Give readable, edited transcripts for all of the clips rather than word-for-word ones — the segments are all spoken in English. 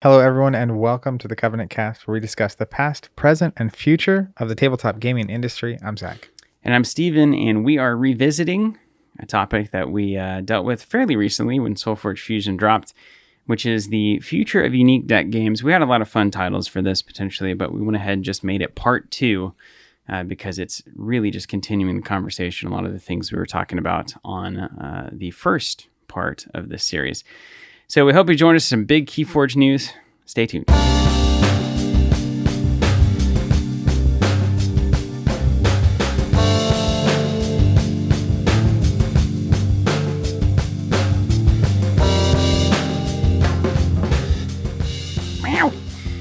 Hello, everyone, and welcome to the Covenant Cast, where we discuss the past, present, and future of the tabletop gaming industry. I'm Zach. And I'm Steven, and we are revisiting a topic that we dealt with fairly recently when SolForge Fusion dropped, which is the future of unique deck games. We had a lot of fun titles for this potentially, but we went ahead and just made it part two because it's really just continuing the conversation, a lot of the things we were talking about on the first part of this series. So we hope you join us for some big KeyForge news. Stay tuned.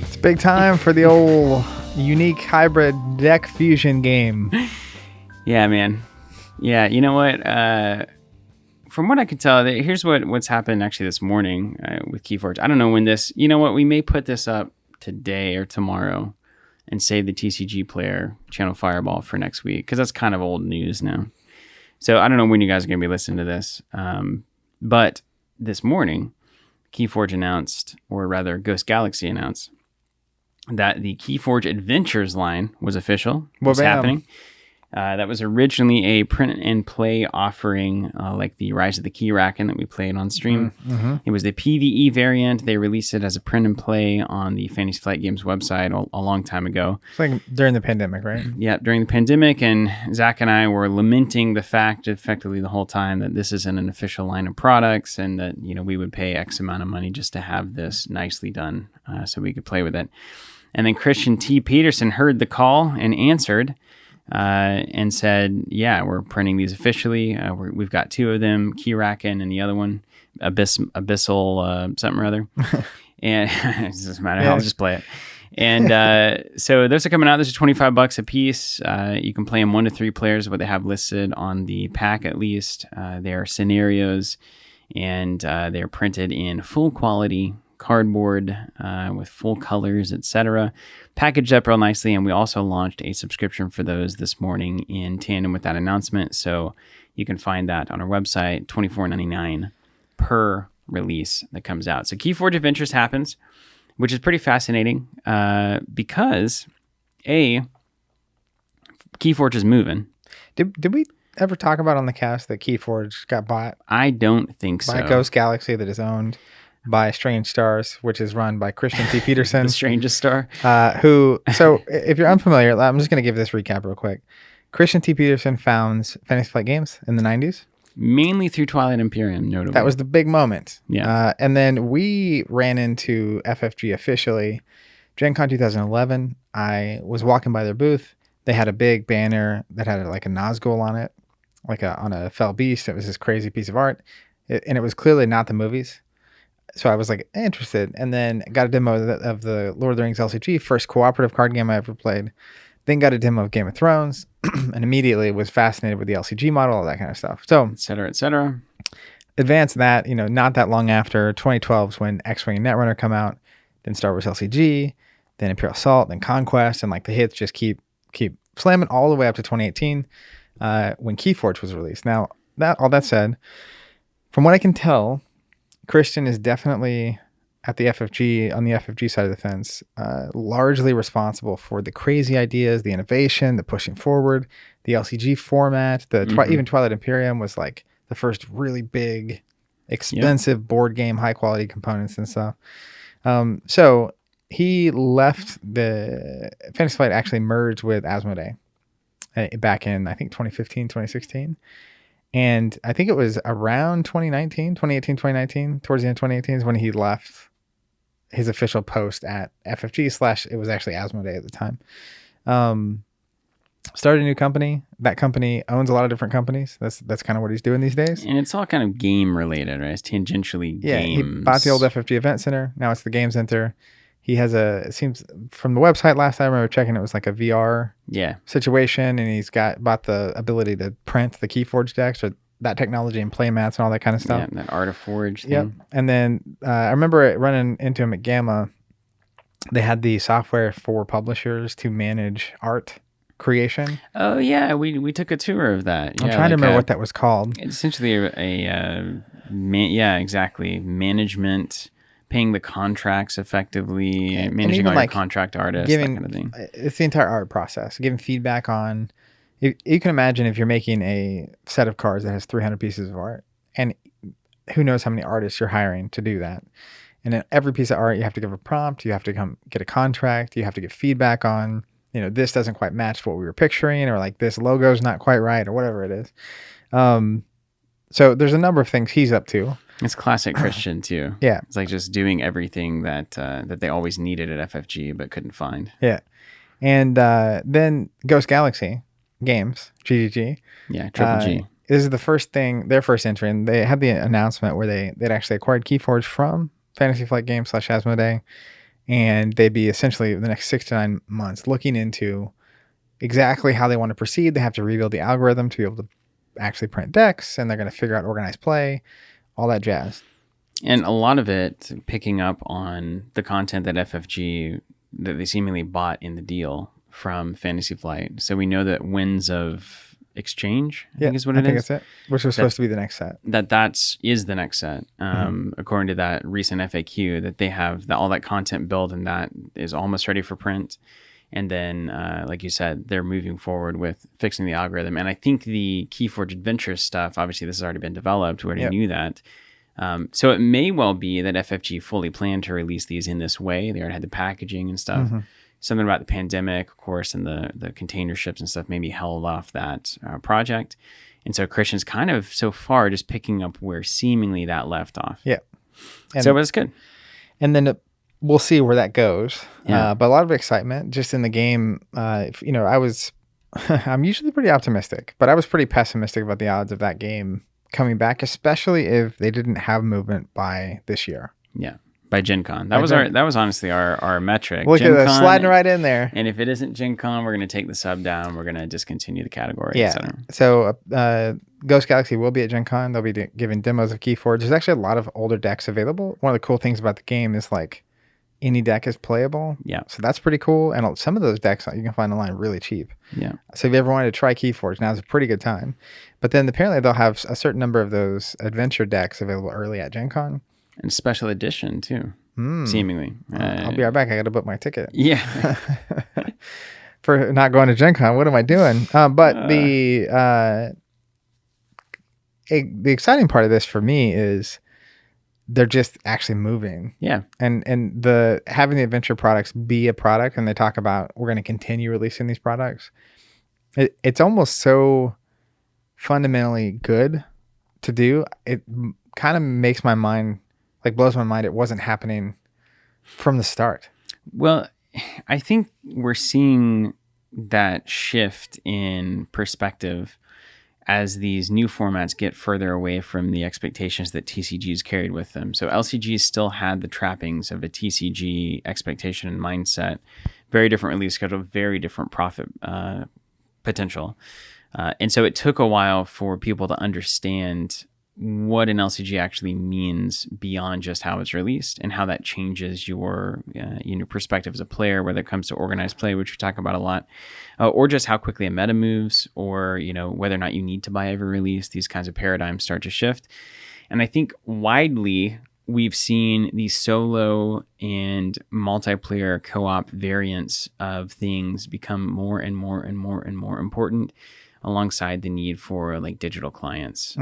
It's big time for the old unique hybrid deck fusion game. Yeah, man. Yeah, you know what? From what I can tell, here's what's happened actually this morning with KeyForge. I don't know when this, you know what, we may put this up today or tomorrow and save the TCG player channel Fireball for next week, because that's kind of old news now. So I don't know when you guys are going to be listening to this. But this morning, KeyForge announced, or rather Ghost Galaxy announced, that the KeyForge Adventures line was official. What's happening? That was originally a print and play offering, like the Rise of the Keyracken that we played on stream. Mm-hmm. It was the PvE variant. They released it as a print and play on the Fantasy Flight Games website a long time ago. It's like during the pandemic, right? Yeah, during the pandemic. And Zach and I were lamenting the fact, effectively the whole time, that this isn't an official line of products and that, you know, we would pay X amount of money just to have this nicely done so we could play with it. And then Christian T. Peterson heard the call and answered. And said, yeah, we're printing these officially. We've got two of them, Keyracken and the other one, Abyssal something or other. And it doesn't matter. Yeah. I'll just play it. And so those are coming out. Those are $25 a piece. You can play them 1 to 3 players, what they have listed on the pack at least. They are scenarios, and they're printed in full quality cardboard with full colors, etc. Packaged up real nicely, and we also launched a subscription for those this morning in tandem with that announcement. So you can find that on our website, $24.99 per release that comes out. So KeyForge Adventures happens, which is pretty fascinating because KeyForge is moving. Did we ever talk about on the cast that KeyForge got bought? I don't think so. By Ghost Galaxy, that is owned by Strange Stars, which is run by Christian T. Peterson. The strangest star. So if you're unfamiliar, I'm just going to give this recap real quick. Christian T. Peterson founds Fantasy Flight Games in the 90s. Mainly through Twilight Imperium, notably. That was the big moment. Yeah. And then we ran into FFG officially. Gen Con 2011, I was walking by their booth. They had a big banner that had like a Nazgul on it, on a fell beast. It was this crazy piece of art. And it was clearly not the movies. So I was like interested, and then got a demo of the Lord of the Rings LCG, first cooperative card game I ever played. Then got a demo of Game of Thrones, and immediately was fascinated with the LCG model, all that kind of stuff. So, et cetera, et cetera. Advanced that, not that long after 2012 is when X-Wing and Netrunner come out, then Star Wars LCG, then Imperial Assault, then Conquest, and like the hits just keep slamming all the way up to 2018 when KeyForge was released. Now, all that said, from what I can tell, Christian is definitely on the FFG side of the fence, largely responsible for the crazy ideas, the innovation, the pushing forward, the LCG format. Even Twilight Imperium was like the first really big, expensive board game, high quality components and stuff. So he left the Fantasy Flight, actually merged with Asmodee back in, I think, 2015, 2016. And I think it was around 2018, 2019, towards the end of 2018 is when he left his official post at FFG / it was actually Asmodee at the time. Started a new company. That company owns a lot of different companies. That's kind of what he's doing these days. And it's all kind of game related, right? It's tangentially games. He bought the old FFG Event Center. Now it's the Game Center. He has it seems from the website last time I remember checking, it was like a VR situation, and he's bought the ability to print the KeyForge decks, or that technology, and play mats and all that kind of stuff. Yeah, that Art of Forge thing. Yep. And then I remember running into him at Gamma. They had the software for publishers to manage art creation. Oh yeah, we took a tour of that. I'm trying to remember what that was called. It's essentially exactly, management, paying the contracts effectively, And managing even all your like contract artists, that giving kind of thing. it's the entire art process, giving feedback on. You can imagine if you're making a set of cards that has 300 pieces of art, and who knows how many artists you're hiring to do that. And in every piece of art, you have to give a prompt, you have to come get a contract, you have to give feedback on, this doesn't quite match what we were picturing, or like this logo's not quite right, or whatever it is. So there's a number of things he's up to. It's classic Christian too. Yeah. It's like just doing everything that they always needed at FFG but couldn't find. Yeah. And then Ghost Galaxy Games, GGG. Yeah, Triple G. This is the first thing, their first entry, and they had the announcement where they'd actually acquired KeyForge from Fantasy Flight Games / Asmodee, and they'd be essentially the next 6 to 9 months looking into exactly how they want to proceed. They have to rebuild the algorithm to be able to actually print decks, and they're going to figure out organized play, all that jazz. And a lot of it picking up on the content that FFG, that they seemingly bought in the deal from Fantasy Flight. So we know that Winds of Exchange, I think is what it is. I think that's it. Which was supposed to be the next set. Is the next set. According to that recent FAQ, that they have all that content built and that is almost ready for print. And then, like you said, they're moving forward with fixing the algorithm. And I think the KeyForge Adventures stuff, obviously this has already been developed. We already knew that. So it may well be that FFG fully planned to release these in this way. They already had the packaging and stuff. Something about the pandemic, of course, and the container ships and stuff maybe held off that project. And so Christian's kind of so far just picking up where seemingly that left off. Yeah. And, so it's good. And then we'll see where that goes. Yeah. But a lot of excitement just in the game. I'm usually pretty optimistic, but I was pretty pessimistic about the odds of that game coming back, especially if they didn't have movement by this year. Yeah. By Gen Con. That was honestly our metric. Look at that, sliding right in there. And if it isn't Gen Con, we're going to take the sub down. We're going to discontinue the category, yeah. etc. So Ghost Galaxy will be at Gen Con. They'll be giving demos of KeyForge. There's actually a lot of older decks available. One of the cool things about the game is like any deck is playable. Yeah. So that's pretty cool. And some of those decks you can find online really cheap. Yeah. So if you ever wanted to try KeyForge, now's a pretty good time. But then apparently they'll have a certain number of those adventure decks available early at Gen Con. And special edition too. Seemingly. I'll be right back. I got to book my ticket. Yeah. For not going to Gen Con. What am I doing? But the exciting part of this for me is they're just actually moving. Yeah. And the having the adventure products be a product, and they talk about we're going to continue releasing these products. It's almost so fundamentally good to do. It kind of makes my mind, like blows my mind. It wasn't happening from the start. Well, I think we're seeing that shift in perspective as these new formats get further away from the expectations that TCGs carried with them. So LCGs still had the trappings of a TCG expectation and mindset, very different release schedule, very different profit potential. And so it took a while for people to understand what an LCG actually means beyond just how it's released and how that changes your perspective as a player, whether it comes to organized play, which we talk about a lot, or just how quickly a meta moves, or whether or not you need to buy every release. These kinds of paradigms start to shift. And I think widely we've seen these solo and multiplayer co-op variants of things become more and more and more and more important, alongside the need for like digital clients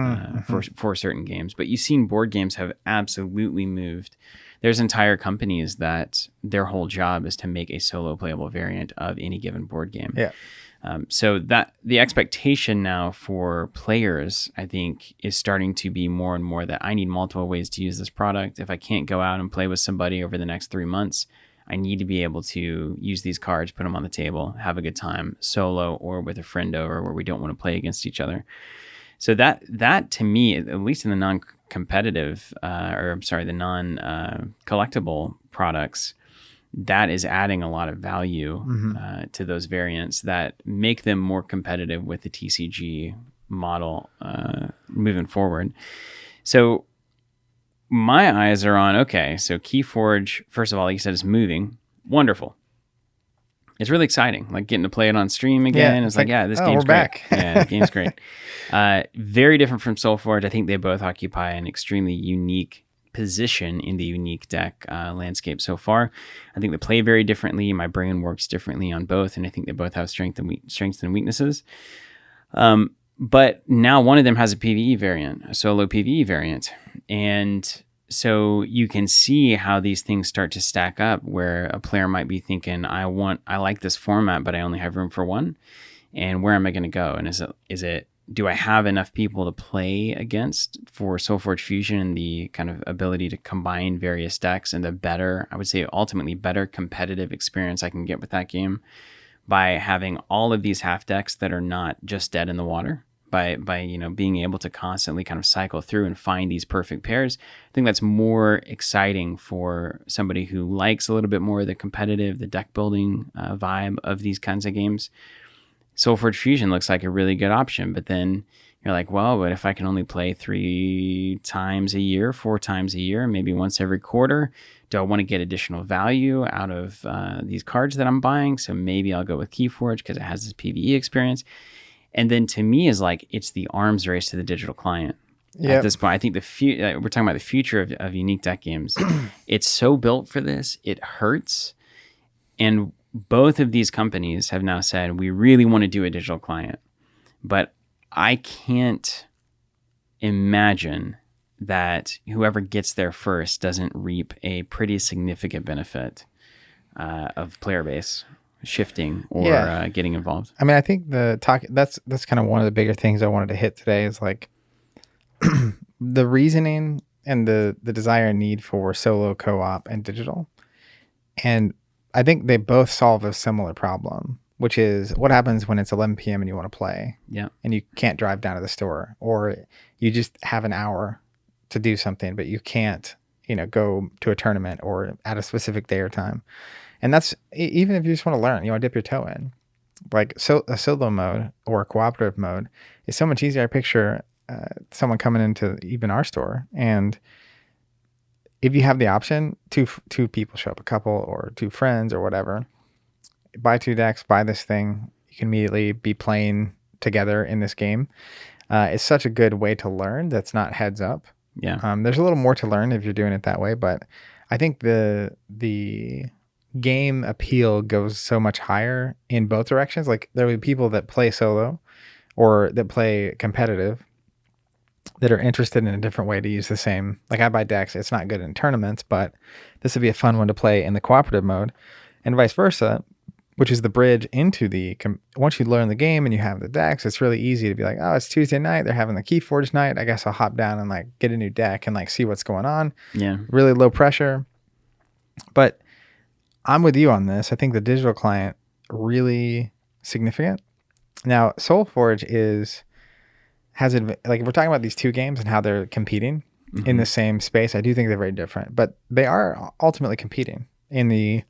for certain games. But you've seen board games have absolutely moved. There's entire companies that their whole job is to make a solo playable variant of any given board game. Yeah. So that the expectation now for players, I think, is starting to be more and more that I need multiple ways to use this product. If I can't go out and play with somebody over the next 3 months, I need to be able to use these cards, put them on the table, have a good time, solo or with a friend over where we don't want to play against each other. So that to me, at least in the non-competitive, the non-collectible products, that is adding a lot of value to those variants that make them more competitive with the TCG model moving forward. So my eyes are on, okay, so KeyForge, first of all, like you said, is moving. Wonderful. It's really exciting, like getting to play it on stream again. Yeah, it's like, this game's we're great. back. Yeah, the game's great. Very different from SolForge. I think they both occupy an extremely unique position in the unique deck landscape so far. I think they play very differently. My brain works differently on both, and I think they both have strengths and weaknesses. But now one of them has a PvE variant, a solo PvE variant, and so you can see how these things start to stack up, where a player might be thinking, I like this format, but I only have room for one. And where am I going to go? And do I have enough people to play against for SolForge Fusion and the kind of ability to combine various decks and the better, I would say ultimately better competitive experience I can get with that game by having all of these half decks that are not just dead in the water, by being able to constantly kind of cycle through and find these perfect pairs. I think that's more exciting for somebody who likes a little bit more of the competitive, the deck building vibe of these kinds of games. SolForge Fusion looks like a really good option, but then you're like, well, but if I can only play 3 times a year, 4 times a year, maybe once every quarter, do I want to get additional value out of these cards that I'm buying? So maybe I'll go with KeyForge because it has this PvE experience. And then to me is like, it's the arms race to the digital client. Yep. At this point, I think we're talking about the future of unique deck games. It's so built for this, it hurts. And both of these companies have now said, we really want to do a digital client. But I can't imagine that whoever gets there first doesn't reap a pretty significant benefit of player base shifting or getting involved. I mean, I think that's kind of one of the bigger things I wanted to hit today is like the reasoning and the desire and need for solo, co-op, and digital. And I think they both solve a similar problem, which is what happens when it's 11 p.m. and you want to play, and you can't drive down to the store, or you just have an hour to do something, but you can't, go to a tournament or at a specific day or time. And that's even if you just want to learn, you want to dip your toe in. Like a solo mode or a cooperative mode is so much easier. I picture someone coming into even our store, and if you have the option, two people show up, a couple or 2 friends or whatever, buy 2 decks, buy this thing, you can immediately be playing together in this game. It's such a good way to learn that's not heads up. Yeah. There's a little more to learn if you're doing it that way, but I think the game appeal goes so much higher in both directions. Like there will be people that play solo or that play competitive that are interested in a different way to use the same. Like I buy decks, it's not good in tournaments, but this would be a fun one to play in the cooperative mode, and vice versa, which is the bridge into once you learn the game and you have the decks, it's really easy to be like, oh, it's Tuesday night, they're having the KeyForge night, I guess I'll hop down and like get a new deck and like see what's going on. Yeah. Really low pressure. But I'm with you on this. I think the digital client really significant. Now, SolForge like if we're talking about these 2 games and how they're competing in the same space, I do think they're very different, but they are ultimately competing in the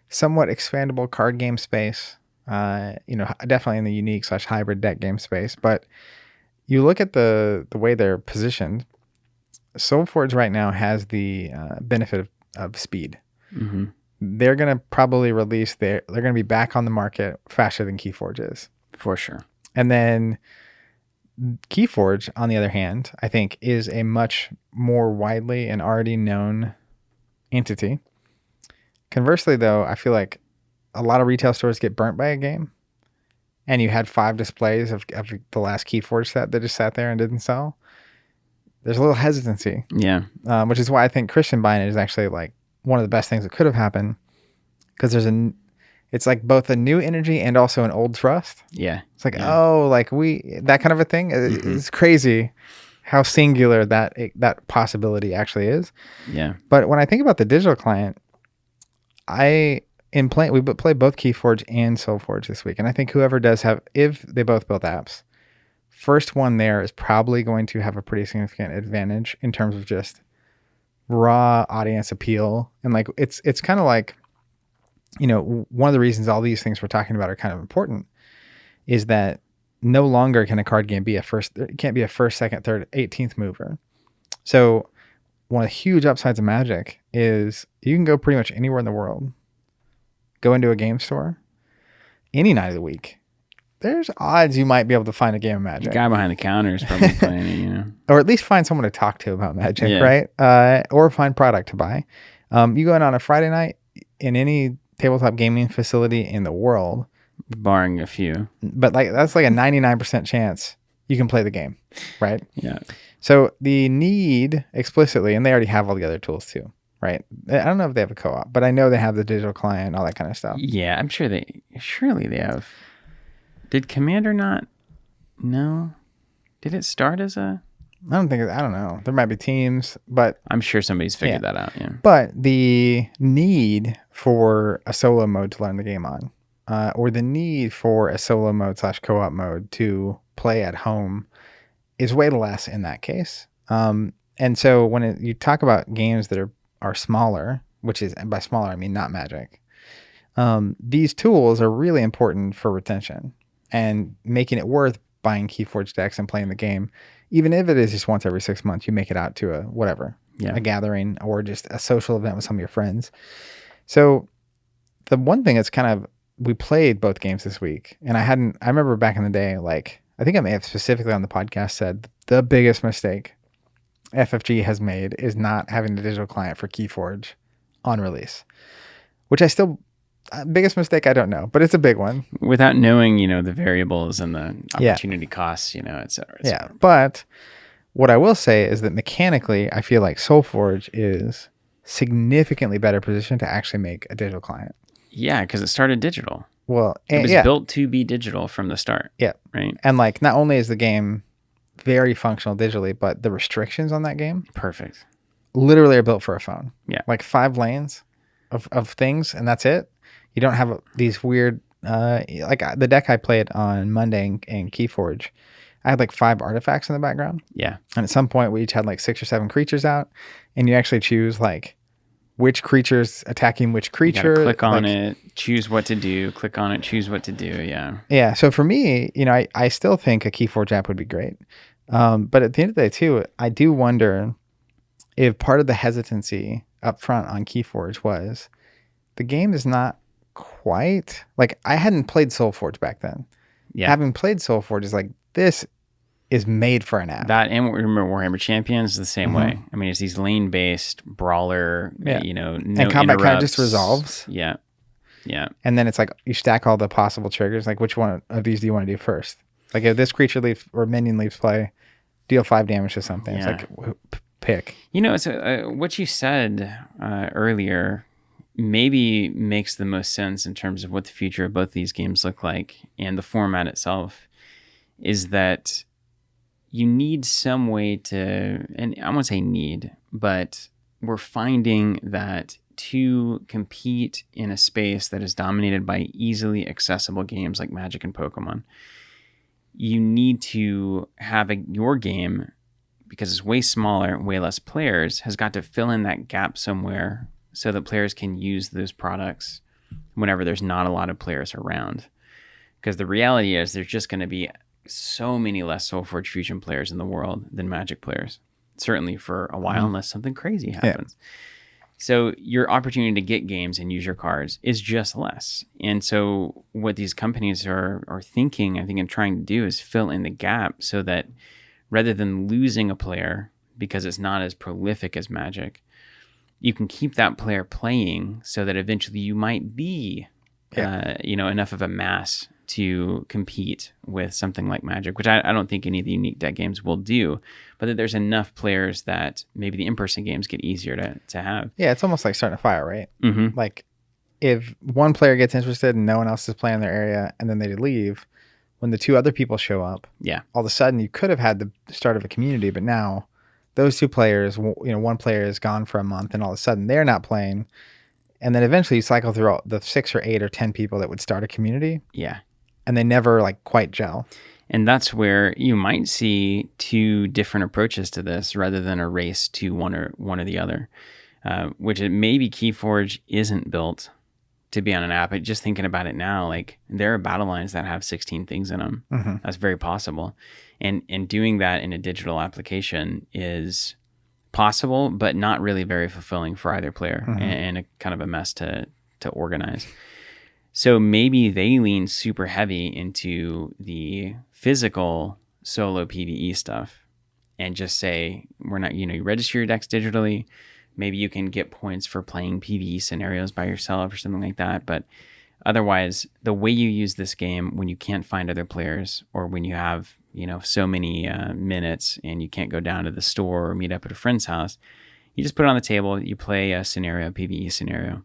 somewhat expandable card game space, definitely in the unique / hybrid deck game space. But you look at the way they're positioned, SolForge right now has the benefit of speed. Mm-hmm. They're going to probably they're going to be back on the market faster than KeyForge is. For sure. And then KeyForge, on the other hand, I think is a much more widely and already known entity. Conversely, though, I feel like a lot of retail stores get burnt by a game, and you had 5 displays of the last KeyForge set that just sat there and didn't sell. There's a little hesitancy. Yeah. Which is why I think Christian buying it is actually like one of the best things that could have happened, because it's like both a new energy and also an old trust. Yeah. It's like, that kind of a thing. It's crazy how singular that possibility actually is. Yeah. But when I think about the digital client, we play both KeyForge and SolForge this week. And I think whoever does if they both build apps, first one there is probably going to have a pretty significant advantage in terms of just raw audience appeal. And like, it's kind of like, one of the reasons all these things we're talking about are kind of important is that no longer can a card game it can't be a first, second, third, 18th mover. So one of the huge upsides of Magic is you can go pretty much anywhere in the world, go into a game store any night of the week, there's odds you might be able to find a game of The Magic, guy behind the counter is probably playing it, you know. or at least find someone to talk to about Magic, Yeah. right? Or find product to buy. You go in on a Friday night in any tabletop gaming facility in the world, Barring a few. but like that's like a 99% chance you can play the game, right? Yeah. So the need explicitly, and they already have all the other tools too, right? I don't know if they have a co-op, but I know they have the digital client, all that kind of stuff. Yeah, I'm sure surely they have. Did Commander not? No. Did it start as a? I don't know. There might be teams, but I'm sure somebody's figured that out. Yeah. But the need for a solo mode to learn the game on, or the need for a solo mode / co-op mode to play at home is way less in that case. And so when you talk about games that are smaller, which is, and by smaller, I mean not Magic, these tools are really important for retention and making it worth buying KeyForge decks and playing the game. Even if it is just once every 6 months, you make it out to a gathering or just a social event with some of your friends. So the one thing that's we played both games this week, and I remember back in the day, like, I think I may have specifically on the podcast said the biggest mistake FFG has made is not having a digital client for KeyForge on release, which biggest mistake, I don't know, but it's a big one. Without knowing, the variables and the opportunity costs, et cetera. Yeah. But what I will say is that mechanically, I feel like SolForge is significantly better positioned to actually make a digital client. Yeah, because it started digital. Well, it was built to be digital from the start. Yeah. Right. And like, not only is the game very functional digitally, but the restrictions on that game, perfect, literally are built for a phone. Yeah. Like 5 lanes of things, and that's it. You don't have these weird, like the deck I played on Monday in KeyForge, I had like 5 artifacts in the background. Yeah. And at some point we each had like 6 or 7 creatures out, and you actually choose like which creature's attacking which creature. You click on it, choose what to do, click on it, choose what to do. Yeah. Yeah. So for me, I still think a KeyForge app would be great. But at the end of the day too, I do wonder if part of the hesitancy up front on KeyForge was the game is not quite like, I hadn't played SolForge back then. Yeah. Having played SolForge is like, this is made for an app. That, and remember Warhammer Champions is the same way. I mean, it's these lane-based brawler, no and combat kind of just resolves. Yeah. Yeah. And then it's like you stack all the possible triggers. Like, which one of these do you want to do first? Like, if this creature leaves or minion leaves play, deal 5 damage to something. Yeah. It's like, pick. So what you said earlier maybe makes the most sense in terms of what the future of both these games look like and the format itself, is that you need some way to, and I won't say need, but we're finding that to compete in a space that is dominated by easily accessible games like Magic and Pokemon, you need to have your game, because it's way smaller, way less players, has got to fill in that gap somewhere so that players can use those products whenever there's not a lot of players around. Because the reality is there's just going to be so many less SolForge Fusion players in the world than Magic players, certainly for a while, unless something crazy happens. Yeah. So your opportunity to get games and use your cards is just less. And so what these companies are thinking, I think, and trying to do is fill in the gap so that rather than losing a player because it's not as prolific as Magic, you can keep that player playing so that eventually you might be, enough of a mass to compete with something like Magic, which I don't think any of the unique deck games will do, but that there's enough players that maybe the in-person games get easier to have. Yeah, it's almost like starting a fire, right? Mm-hmm. Like if one player gets interested and no one else is playing their area and then they leave, when the 2 other people show up, all of a sudden you could have had the start of a community, but now those 2 players, one player is gone for a month and all of a sudden they're not playing. And then eventually you cycle through all the 6 or 8 or 10 people that would start a community. Yeah. And they never quite gel. And that's where you might see 2 different approaches to this rather than a race to one or the other, which maybe KeyForge isn't built to be on an app. Just thinking about it now, like there are battle lines that have 16 things in them. Mm-hmm. That's very possible. And doing that in a digital application is possible, but not really very fulfilling for either player, and a kind of a mess to organize. So maybe they lean super heavy into the physical solo PvE stuff and just say, we're not, you register your decks digitally. Maybe you can get points for playing PvE scenarios by yourself or something like that. But otherwise, the way you use this game when you can't find other players or when you have, so many minutes and you can't go down to the store or meet up at a friend's house, you just put it on the table, you play a scenario, a PvE scenario,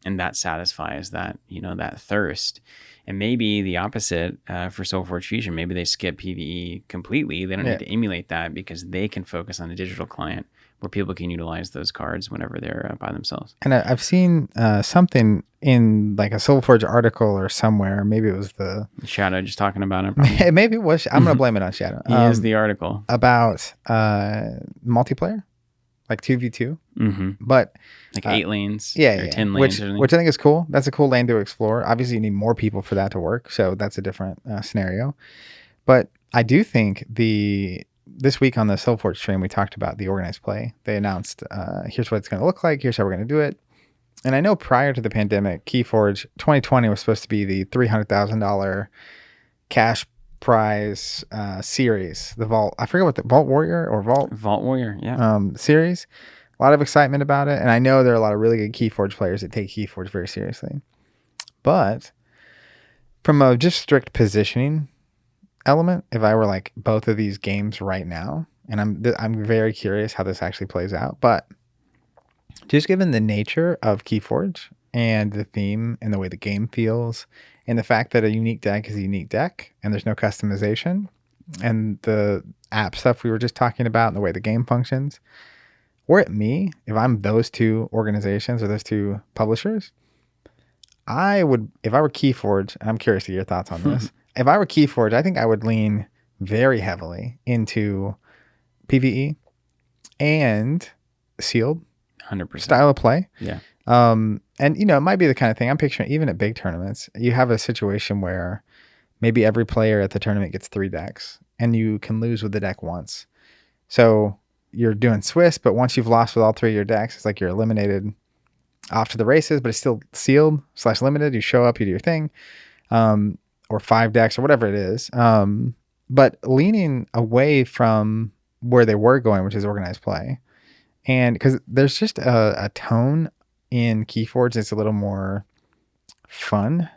and that satisfies that, that thirst. And maybe the opposite for SolForge Fusion. Maybe they skip PvE completely. They don't need to emulate that because they can focus on a digital client where people can utilize those cards whenever they're by themselves. And I've seen something in like a SolForge article or somewhere. Maybe it was the Shadow just talking about it. Maybe it was. I'm going to blame it on Shadow. He is the article. About multiplayer, like 2v2. Mm-hmm. But like 8 lanes, 10 lanes, which I think is cool. That's a cool lane to explore. Obviously, you need more people for that to work, so that's a different scenario. But I do think this week on the SolForge stream, we talked about the organized play. They announced, here's what it's going to look like. Here's how we're going to do it. And I know prior to the pandemic, KeyForge 2020 was supposed to be the $300,000 cash prize series. The Vault, I forget what the Vault Warrior or Vault Warrior, yeah. Series. A lot of excitement about it. And I know there are a lot of really good KeyForge players that take KeyForge very seriously. But from a just strict positioning element, if I were like both of these games right now, and I'm very curious how this actually plays out, but just given the nature of KeyForge and the theme and the way the game feels and the fact that a unique deck is a unique deck and there's no customization and the app stuff we were just talking about and the way the game functions, were it me, if I'm those two organizations or those two publishers, I would, if I were KeyForge, and I'm curious to your thoughts on this, if I were KeyForge, I think I would lean very heavily into PvE and sealed 100% style of play. Yeah. And, it might be the kind of thing I'm picturing, even at big tournaments, you have a situation where maybe every player at the tournament gets 3 decks and you can lose with the deck once. So you're doing Swiss, but once you've lost with all 3 of your decks, it's like you're eliminated off to the races, but it's still sealed / limited. You show up, you do your thing, or 5 decks or whatever it is. But leaning away from where they were going, which is organized play. And because there's just a tone in KeyForge that's a little more fun,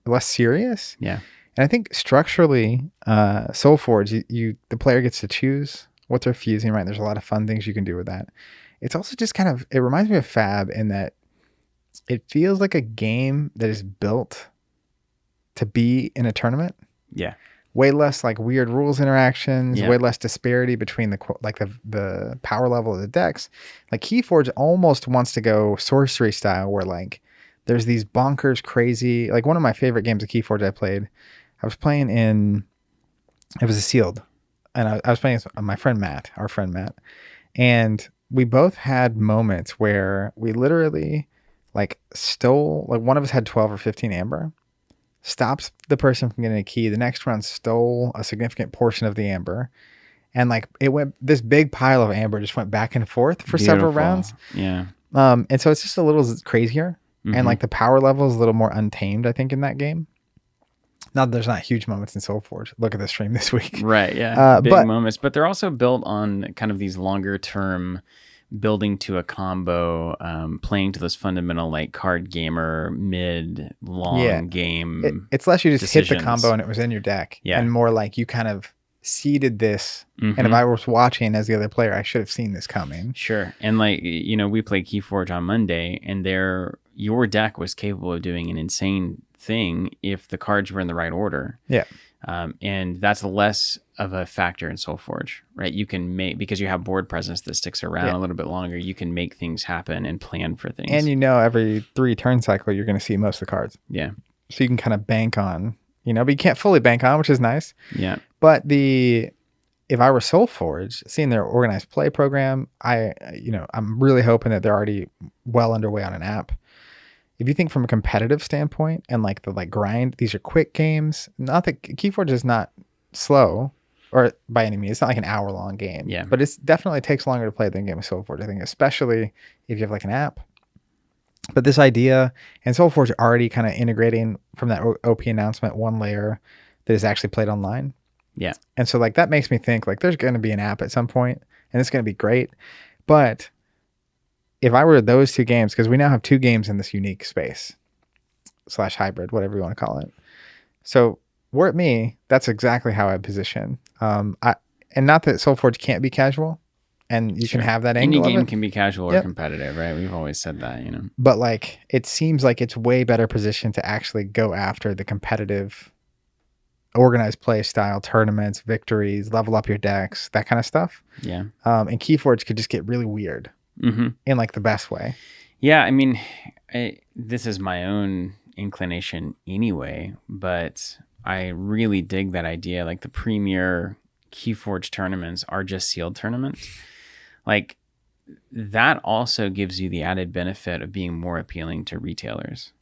less serious. Yeah. And I think structurally, SolForge, the player gets to choose what they're fusing, right? There's a lot of fun things you can do with that. It's also just kind of, it reminds me of Fab in that it feels like a game that is built to be in a tournament. Yeah. Way less like weird rules interactions, Yeah. way less disparity between the power level of the decks. Like KeyForge almost wants to go sorcery style where like there's these bonkers crazy, like one of my favorite games of KeyForge I played, I was playing it was a sealed. And I was playing with my friend Matt, our friend Matt. And we both had moments where we literally like stole, like one of us had 12 or 15 amber, stops the person from getting a key. The next round stole a significant portion of the amber. And like this big pile of amber just went back and forth for several rounds. Yeah. And so it's just a little crazier. And like the power level is a little more untamed, I think, in that game. Not that there's not huge moments in SolForge. Look at the stream this week. Right, yeah. Big moments. But they're also built on kind of these longer term building to a combo, playing to those fundamental like card gamer long game. It's less you just decisions. hit the combo and it was in your deck. Yeah. And more like you kind of seeded this. And if I was watching as the other player, I should have seen this coming. Sure. And like, we played KeyForge on Monday and your deck was capable of doing an insane thing if the cards were in the right order. Yeah. And that's less of a factor in SolForge, right? You can make, because you have board presence that sticks around a little bit longer, you can make things happen and plan for things. And every 3 turn cycle, you're going to see most of the cards. Yeah. So you can kind of bank on, but you can't fully bank on, which is nice. Yeah. But if I were SolForge, seeing their organized play program, I'm really hoping that they're already well underway on an app. If you think from a competitive standpoint and like the grind, these are quick games. Not that KeyForge is not slow or by any means. It's not like an hour-long game. Yeah. But it definitely takes longer to play than a game of SolForge, I think, especially if you have like an app. But this idea, and SolForge already kind of integrating from that OP announcement one layer that is actually played online. Yeah. And so like that makes me think like there's going to be an app at some point and it's going to be great. But if I were those two games, because we now have two games in this unique space / hybrid, whatever you want to call it. So were it me, that's exactly how I position. And not that SolForge can't be casual, and you can have that angle. Any game of it. can be casual or competitive, right? We've always said that, you know. But like, it seems like it's way better positioned to actually go after the competitive, organized play style tournaments, victories, level up your decks, that kind of stuff. Yeah. And KeyForge could just get really weird in like the best way. Yeah, I mean, this is my own inclination anyway, but I really dig that idea. Like the premier KeyForge tournaments are just sealed tournaments. Like that also gives you the added benefit of being more appealing to retailers.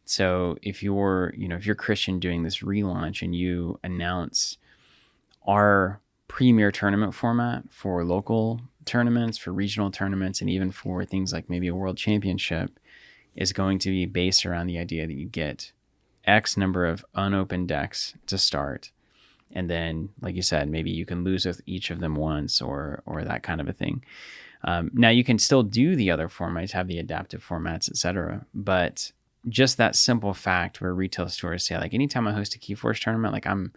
So if you're Christian doing this relaunch and you announce our premier tournament format for local tournaments, for regional tournaments, and even for things like maybe a world championship is going to be based around the idea that you get X number of unopened decks to start. And then, like you said, maybe you can lose with each of them once or that kind of a thing. Now you can still do the other formats, have the adaptive formats, etc. But just that simple fact where retail stores say, like, anytime I host a KeyForge tournament, like I'm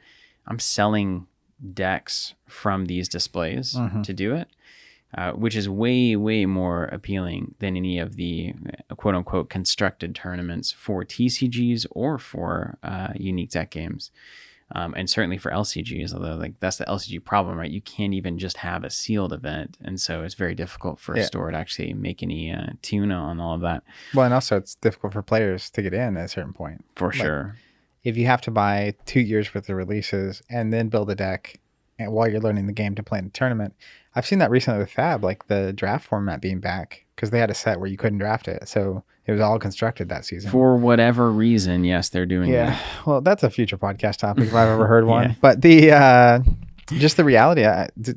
selling decks from these displays to do it, which is way, way more appealing than any of the quote unquote constructed tournaments for TCGs or for unique deck games. And certainly for LCGs, although like that's the LCG problem, right? You can't even just have a sealed event. And so it's very difficult for a store to actually make any tuna on all of that. Well, and also it's difficult for players to get in at a certain point. For sure. If you have to buy 2 years worth of releases and then build a deck and while you're learning the game to play in a tournament, I've seen that recently with Fab, like the draft format being back because they had a set where you couldn't draft it. So it was all constructed that season. For whatever reason, yes, they're doing that. Well, that's a future podcast topic if I've ever heard one. But the just the reality, the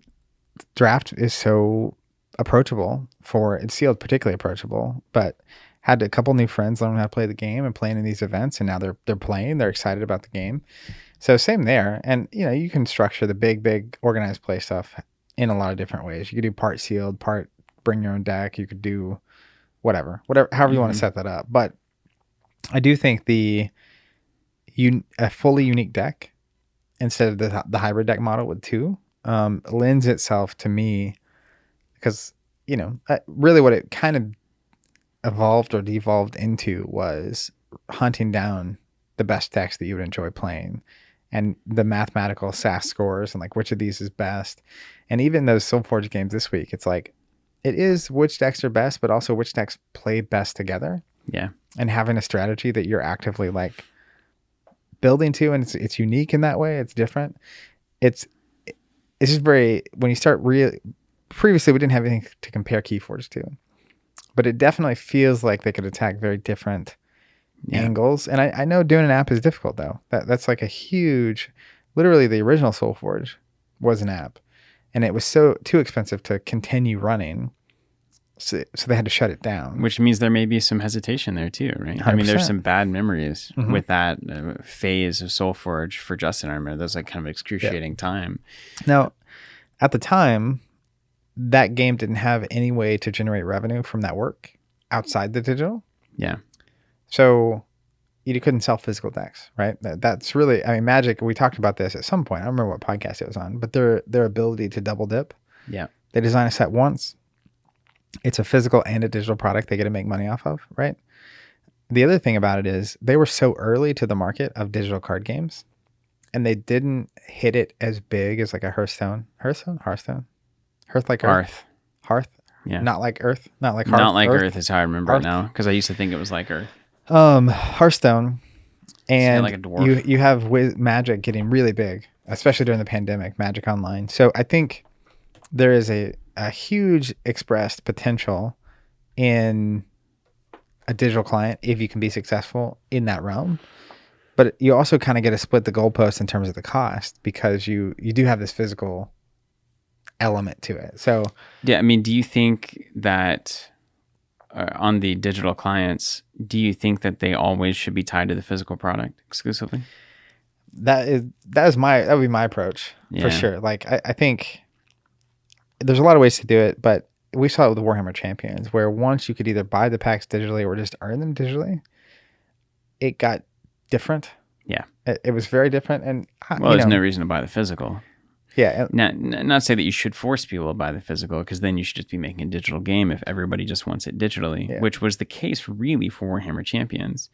draft is so approachable it's sealed particularly approachable, but had a couple new friends learn how to play the game and playing in these events, and now they're playing, they're excited about the game. So same there. And you can structure the big organized play stuff in a lot of different ways. You could do part sealed, part bring your own deck. You could do whatever, however you want to set that up. But I do think a fully unique deck instead of the hybrid deck model with two lends itself to me because, really what it kind of evolved or devolved into was hunting down the best decks that you would enjoy playing and the mathematical SAS scores and like which of these is best. And even those SolForge games this week, it's like, it is which decks are best, but also which decks play best together. Yeah. And having a strategy that you're actively like building to, and it's unique in that way. It's different. It's just very, when you start previously we didn't have anything to compare KeyForge to, but it definitely feels like they could attack very different angles. And I know doing an app is difficult though. That's like a huge, literally the original SolForge was an app. And it was too expensive to continue running, so they had to shut it down. Which means there may be some hesitation there too, right? 100%. I mean, there's some bad memories with that phase of SolForge for Justin. I remember that was like kind of excruciating time. Now, at the time, that game didn't have any way to generate revenue from that work outside the digital. Yeah. So you couldn't sell physical decks, right? That's really, I mean, Magic, we talked about this at some point. I don't remember what podcast it was on, but their ability to double dip. Yeah. They design a set once. It's a physical and a digital product they get to make money off of, right? The other thing about it is they were so early to the market of digital card games, and they didn't hit it as big as like a Hearthstone. Hearth like Earth. Hearth. Yeah. Not like Earth. Not like Hearth. Not like Earth is how I remember it now, because I used to think it was like Earth. Hearthstone, and like a dwarf. you have Magic getting really big, especially during the pandemic, Magic Online. So I think there is a huge expressed potential in a digital client if you can be successful in that realm. But you also kind of get to split the goalpost in terms of the cost because you do have this physical element to it. So yeah, I mean, do you think that on the digital clients, do you think that they always should be tied to the physical product exclusively? That would be my approach for sure. Like I think there's a lot of ways to do it, but we saw it with the Warhammer Champions, where once you could either buy the packs digitally or just earn them digitally, it got different. Yeah. It was very different. And there's no reason to buy the physical. Yeah. Not say that you should force people to buy the physical, because then you should just be making a digital game if everybody just wants it digitally, which was the case really for Warhammer Champions.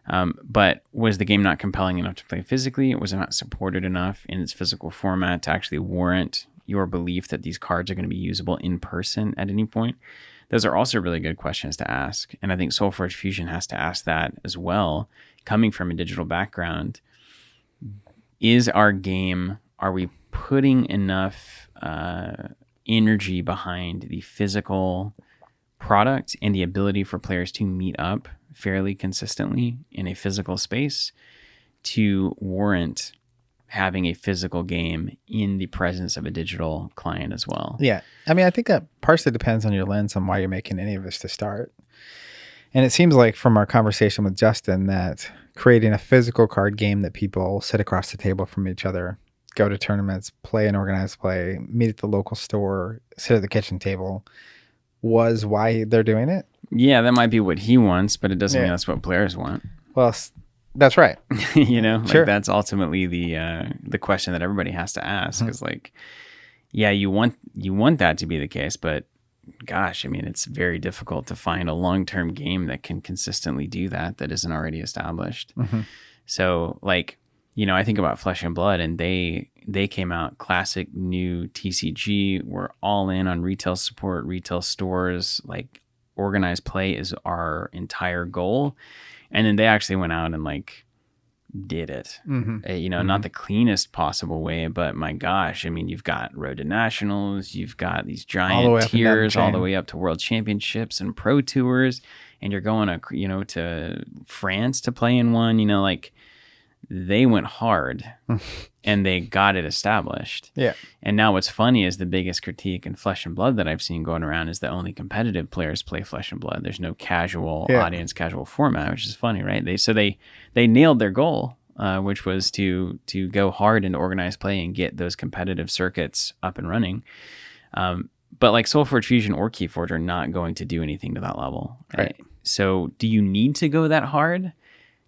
But was the game not compelling enough to play physically? Was it not supported enough in its physical format to actually warrant your belief that these cards are going to be usable in person at any point? Those are also really good questions to ask. And I think SolForge Fusion has to ask that as well. Coming from a digital background, is our game, are we putting enough energy behind the physical product and the ability for players to meet up fairly consistently in a physical space to warrant having a physical game in the presence of a digital client as well? Yeah. I mean, I think that partially depends on your lens on why you're making any of this to start. And it seems like from our conversation with Justin that creating a physical card game that people sit across the table from each other, go to tournaments, play an organized play, meet at the local store, sit at the kitchen table, was why they're doing it. Yeah, that might be what he wants, but it doesn't mean that's what players want. Well, that's right. Like that's ultimately the question that everybody has to ask is like, yeah, you want that to be the case, but gosh, I mean, it's very difficult to find a long-term game that can consistently do that isn't already established. So like, I think about Flesh and Blood, and they came out classic new TCG. We're all in on retail support, retail stores, like organized play is our entire goal. And then they actually went out and like did it, not the cleanest possible way, but my gosh, I mean, you've got Road to Nationals, you've got these giant tiers all the way up to World Championships and Pro Tours, and you're going to France to play in one, like they went hard and they got it established. Yeah. And now what's funny is the biggest critique in Flesh and Blood that I've seen going around is that only competitive players play Flesh and Blood. There's no casual audience, casual format, which is funny, right? They nailed their goal, which was to go hard into organized play and get those competitive circuits up and running. But like SolForge Fusion or KeyForge are not going to do anything to that level. Right. So do you need to go that hard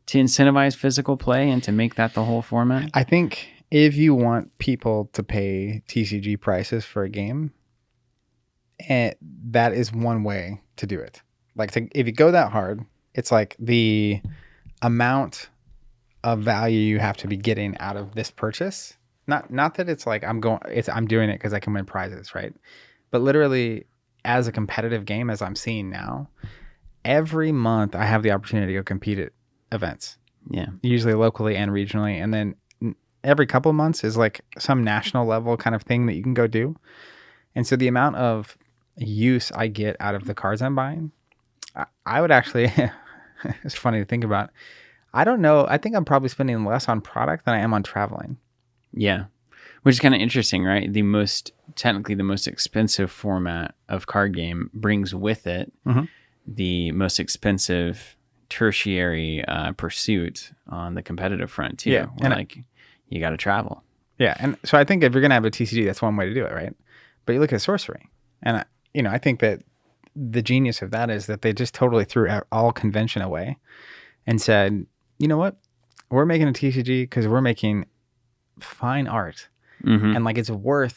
to incentivize physical play and to make that the whole format? I think if you want people to pay TCG prices for a game, that is one way to do it. Like if you go that hard, it's like the amount of value you have to be getting out of this purchase. Not that it's like I'm doing it because I can win prizes, right? But literally, as a competitive game, as I'm seeing now, every month I have the opportunity to go compete at events. Yeah. Usually locally and regionally. And then every couple of months is like some national level kind of thing that you can go do. And so the amount of use I get out of the cards I'm buying, I would actually, it's funny to think about. I don't know. I think I'm probably spending less on product than I am on traveling. Yeah. Which is kind of interesting, right? Technically the most expensive format of card game brings with it the most expensive tertiary pursuit on the competitive front too. Yeah, and like you got to travel. Yeah, and so I think if you're gonna have a TCG, that's one way to do it, right? But you look at sorcery, and I think that the genius of that is that they just totally threw all convention away and said, you know what, we're making a TCG because we're making fine art, and like we're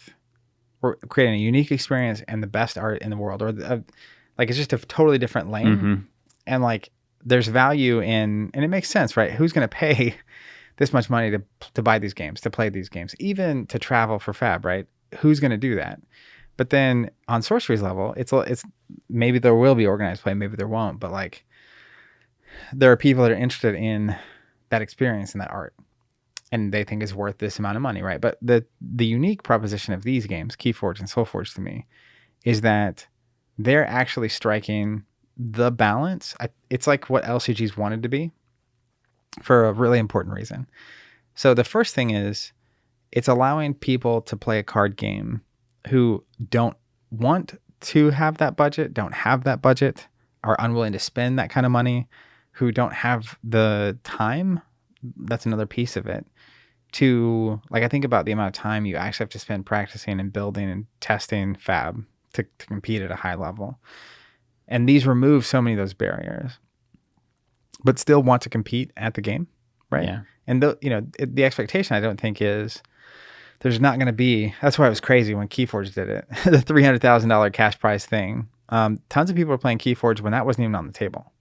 creating a unique experience and the best art in the world, or like it's just a totally different lane, and like. There's value in, and it makes sense, right? Who's going to pay this much money to buy these games, to play these games, even to travel for fab, right? Who's going to do that? But then on sorcery's level, it's maybe there will be organized play, maybe there won't, but like there are people that are interested in that experience and that art, and they think it's worth this amount of money, right? But the unique proposition of these games, KeyForge and SolForge to me, is that they're actually striking the balance. It's like what LCGs wanted to be for a really important reason. So the first thing is it's allowing people to play a card game who don't want to have that budget, don't have that budget, are unwilling to spend that kind of money, who don't have the time. That's another piece of it. To like, I think about the amount of time you actually have to spend practicing and building and testing fab to compete at a high level. And these remove so many of those barriers, but still want to compete at the game, right? Yeah. And the expectation, I don't think, is there's not going to be. That's why it was crazy when KeyForge did it, the $300,000 cash prize thing. Tons of people were playing KeyForge when that wasn't even on the table.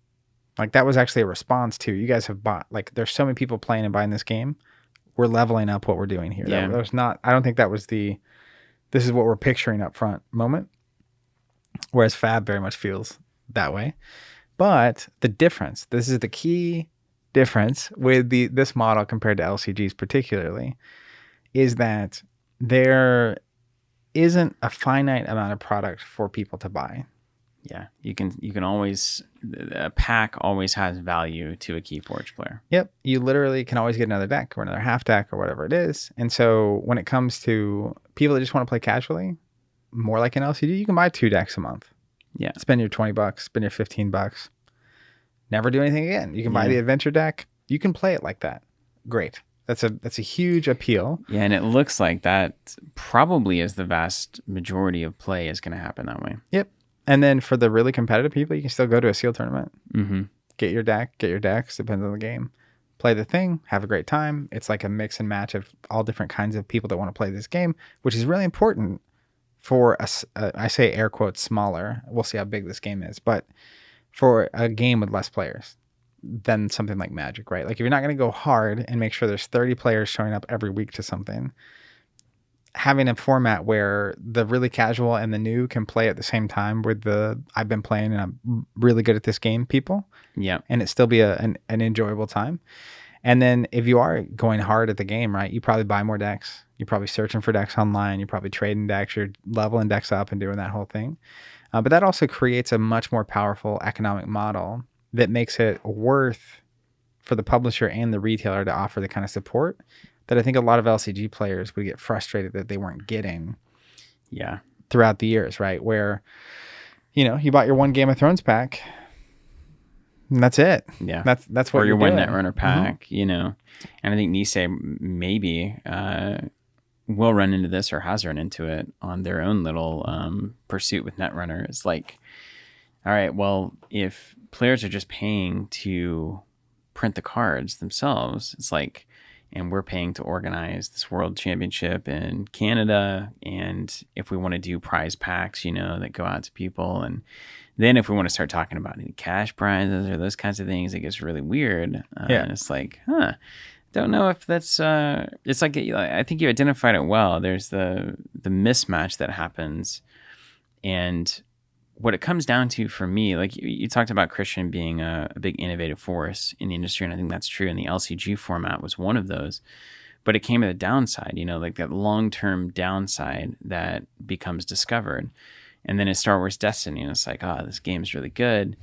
Like, that was actually a response to, you guys have bought, like, there's so many people playing and buying this game. We're leveling up what we're doing here. Yeah. That was not, I don't think that was this is what we're picturing up front moment. Whereas Fab very much feels that way. But the difference, this is the key difference with this model compared to LCGs particularly, is that there isn't a finite amount of product for people to buy. Yeah, you can always, a pack always has value to a KeyForge player. Yep, you literally can always get another deck or another half deck or whatever it is. And so when it comes to people that just want to play casually, more like an LCG, you can buy 2 decks a month. Yeah, spend your $20, spend your $15, never do anything again. You can buy the adventure deck. You can play it like that. Great. That's a huge appeal. Yeah, and it looks like that probably is the vast majority of play is going to happen that way. Yep. And then for the really competitive people, you can still go to a sealed tournament. Mm-hmm. Get your deck, get your decks, depends on the game. Play the thing, have a great time. It's like a mix and match of all different kinds of people that want to play this game, which is really important for I say air quotes smaller. We'll see how big this game is, but for a game with less players than something like Magic, right? Like, if you're not going to go hard and make sure there's 30 players showing up every week to something, having a format where the really casual and the new can play at the same time with the I've been playing and I'm really good at this game people. Yeah. And it still be an enjoyable time. And then if you are going hard at the game, right, you probably buy more decks. You're probably searching for decks online. You're probably trading decks. You're leveling decks up and doing that whole thing. But that also creates a much more powerful economic model that makes it worth for the publisher and the retailer to offer the kind of support that I think a lot of LCG players would get frustrated that they weren't getting throughout the years, right? Where, you bought your one Game of Thrones pack and that's it. Yeah. That's what or you're your one doing. Netrunner pack, And I think Nisei maybe will run into this or has run into it on their own little pursuit with Netrunner. It's like, all right, well, if players are just paying to print the cards themselves, it's like, and we're paying to organize this world championship in Canada. And if we want to do prize packs, that go out to people. And then if we want to start talking about any cash prizes or those kinds of things, it gets really weird. And it's like, don't know if that's, it's like, I think you identified it well. There's the mismatch that happens. And what it comes down to for me, like you talked about Christian being a big innovative force in the industry, and I think that's true. And the LCG format was one of those, but it came at a downside, like that long-term downside that becomes discovered. And then it's Star Wars Destiny, and it's like, this game's really good,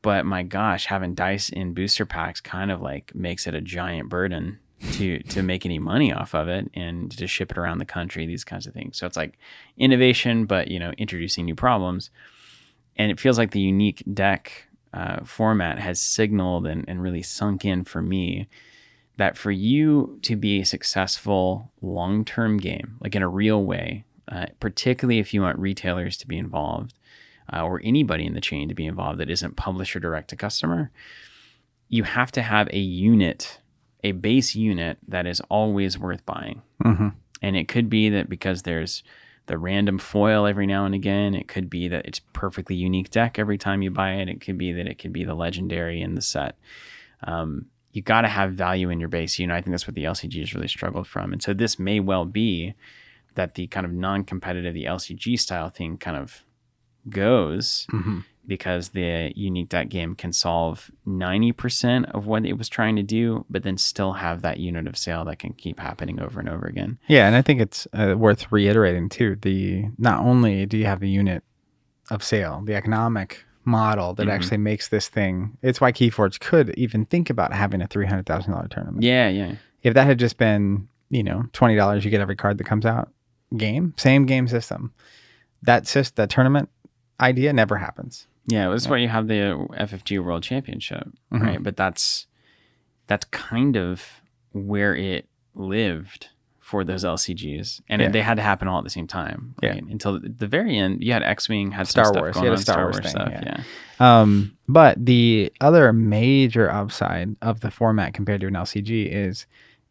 but my gosh, having dice in booster packs kind of like makes it a giant burden to make any money off of it and to ship it around the country, these kinds of things. So it's like innovation, but introducing new problems. And it feels like the unique deck format has signaled and really sunk in for me that for you to be a successful long-term game, like in a real way, particularly if you want retailers to be involved or anybody in the chain to be involved that isn't publisher direct to customer, you have to have a base unit that is always worth buying. Mm-hmm. And it could be that because there's the random foil every now and again. It could be that it's perfectly unique deck every time you buy it. It could be that it could be the legendary in the set. You got to have value in your base. I think that's what the LCG has really struggled from. And so this may well be that the kind of non-competitive, the LCG style thing kind of goes because the unique deck game can solve 90% of what it was trying to do, but then still have that unit of sale that can keep happening over and over again. Yeah, and I think it's worth reiterating too. Not only do you have the unit of sale, the economic model that actually makes this thing. It's why KeyForge could even think about having a $300,000 tournament. Yeah. If that had just been, $20, you get every card that comes out. Same game system. That tournament idea never happens. Yeah, it was why you have the FFG World Championship, right? But that's kind of where it lived for those LCGs, and they had to happen all at the same time, right? Until the very end, you had X-Wing, had some Star Wars, stuff going on, Star Wars thing, stuff, But the other major upside of the format compared to an LCG is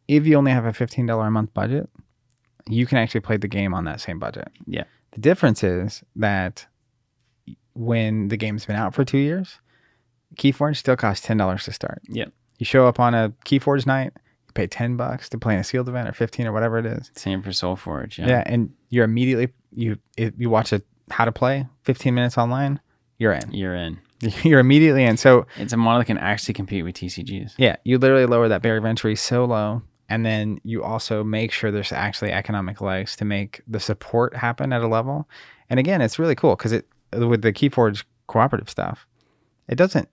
if you only have a $15 a month budget, you can actually play the game on that same budget. Yeah. The difference is that when the game's been out for 2 years, KeyForge still costs $10 to start. Yeah. You show up on a KeyForge night, you pay $10 to play in a sealed event, or 15 or whatever it is. Same for SolForge. Yeah. Yeah, and you're immediately if you watch a how to play 15 minutes online, you're in. You're in. You're immediately in. So it's a model that can actually compete with TCGs. Yeah, you literally lower that barrier of entry so low, and then you also make sure there's actually economic legs to make the support happen at a level. And again, it's really cool because with the KeyForge cooperative stuff, it doesn't.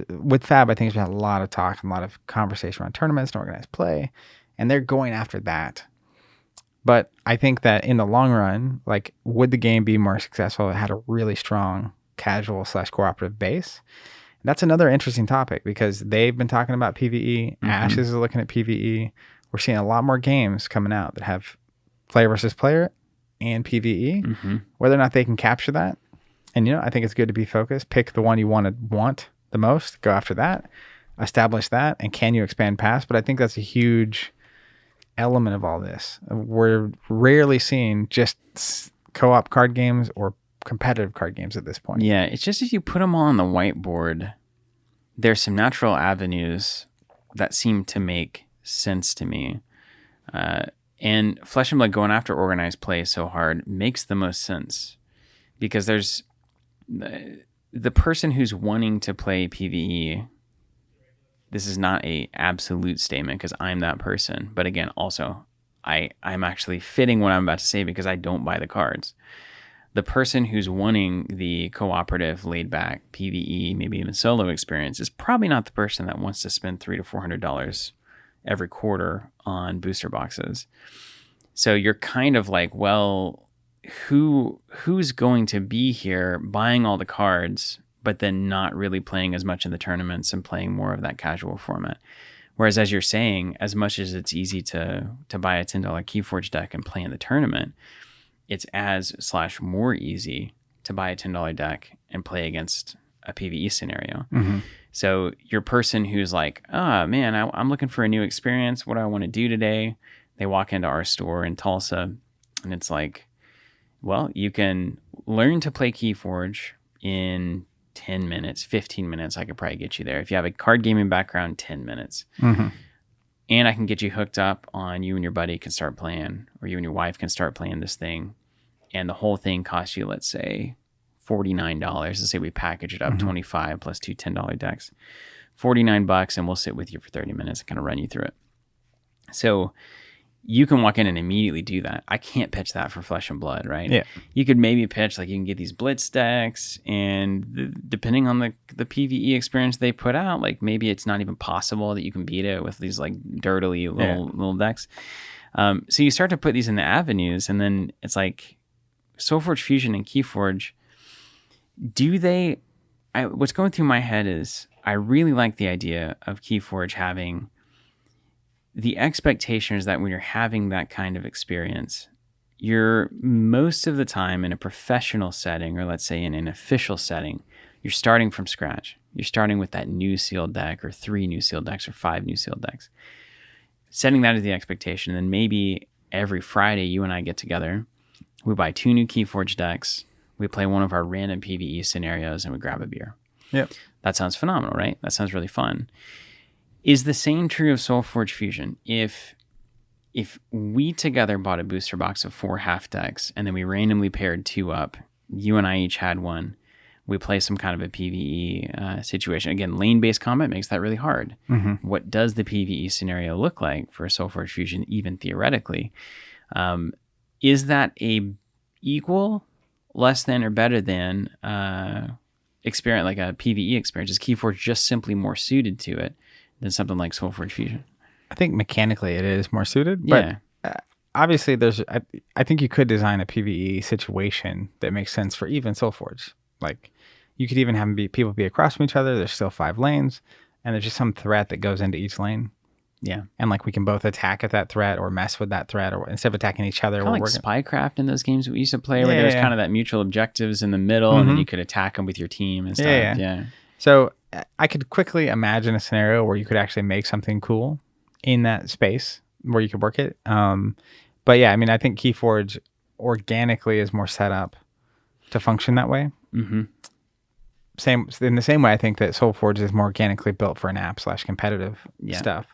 With Fab, I think there's been a lot of talk and a lot of conversation around tournaments and organized play, and they're going after that. But I think that in the long run, like, would the game be more successful if it had a really strong casual / cooperative base? And that's another interesting topic because they've been talking about PvE. Ashes is looking at PvE. We're seeing a lot more games coming out that have player versus player and PvE. Whether or not they can capture that, and I think it's good to be focused. Pick the one you want the most. Go after that. Establish that, and can you expand past? But I think that's a huge element of all this. We're rarely seeing just co-op card games or competitive card games at this point. Yeah, it's just if you put them all on the whiteboard, there's some natural avenues that seem to make sense to me. And Flesh and Blood going after organized play so hard makes the most sense because there's the person who's wanting to play PvE. This is not a absolute statement because I'm that person. But again, also, I'm actually fitting what I'm about to say because I don't buy the cards. The person who's wanting the cooperative, laid-back PvE, maybe even solo experience is probably not the person that wants to spend $300 to $400 every quarter on booster boxes. So you're kind of like, well, who's going to be here buying all the cards but then not really playing as much in the tournaments and playing more of that casual format? Whereas, as you're saying, as much as it's easy to buy a $10 KeyForge deck and play in the tournament, it's more easy to buy a $10 deck and play against a PvE scenario. So your person who's like, oh man, I'm looking for a new experience. What do I want to do today? They walk into our store in Tulsa and it's like, well, you can learn to play KeyForge in 10 minutes, 15 minutes. I could probably get you there. If you have a card gaming background, 10 minutes. And I can get you hooked up on you and your buddy can start playing, or you and your wife can start playing this thing. And the whole thing costs you, let's say, $49. Let's say we package it up, 25 plus two $10 decks. $49, and we'll sit with you for 30 minutes and kind of run you through it. So you can walk in and immediately do that. I can't pitch that for Flesh and Blood, right? Yeah. You could maybe pitch, like, you can get these blitz decks, and depending on the PvE experience they put out, like, maybe it's not even possible that you can beat it with these, like, dirtily little decks. So you start to put these in the avenues, and then it's like SolForge Fusion and KeyForge, what's going through my head is I really like the idea of KeyForge having the expectation is that when you're having that kind of experience, you're most of the time in a professional setting, or let's say in an official setting, you're starting from scratch. You're starting with that new sealed deck, or 3 new sealed decks, or 5 new sealed decks. Setting that as the expectation, and then maybe every Friday you and I get together, we buy 2 new KeyForge decks, we play one of our random PvE scenarios, and we grab a beer. Yep. That sounds phenomenal, right? That sounds really fun. Is the same true of SolForge Fusion? If we together bought a booster box of 4 half decks and then we randomly paired 2 up, you and I each had one, we play some kind of a PvE situation. Again, lane-based combat makes that really hard. What does the PvE scenario look like for SolForge Fusion, even theoretically? Is that a equal, less than, or better than experience, like a PvE experience? Is KeyForge just simply more suited to it than something like SolForge Fusion? I think mechanically it is more suited, but obviously I think you could design a PvE situation that makes sense for even SolForge. Like, You could even have people be across from each other. There's still 5 lanes, and there's just some threat that goes into each lane. Yeah. And like we can both attack at that threat or mess with that threat, or instead of attacking each other, Kind of like Spycraft in those games we used to play, where there was kind of that mutual objectives in the middle, and then you could attack them with your team and stuff. Yeah. So I could quickly imagine a scenario where you could actually make something cool in that space where you could work it. But yeah, I mean, I think KeyForge organically is more set up to function that way. Mm-hmm. In the same way, I think that SolForge is more organically built for an app/competitive stuff.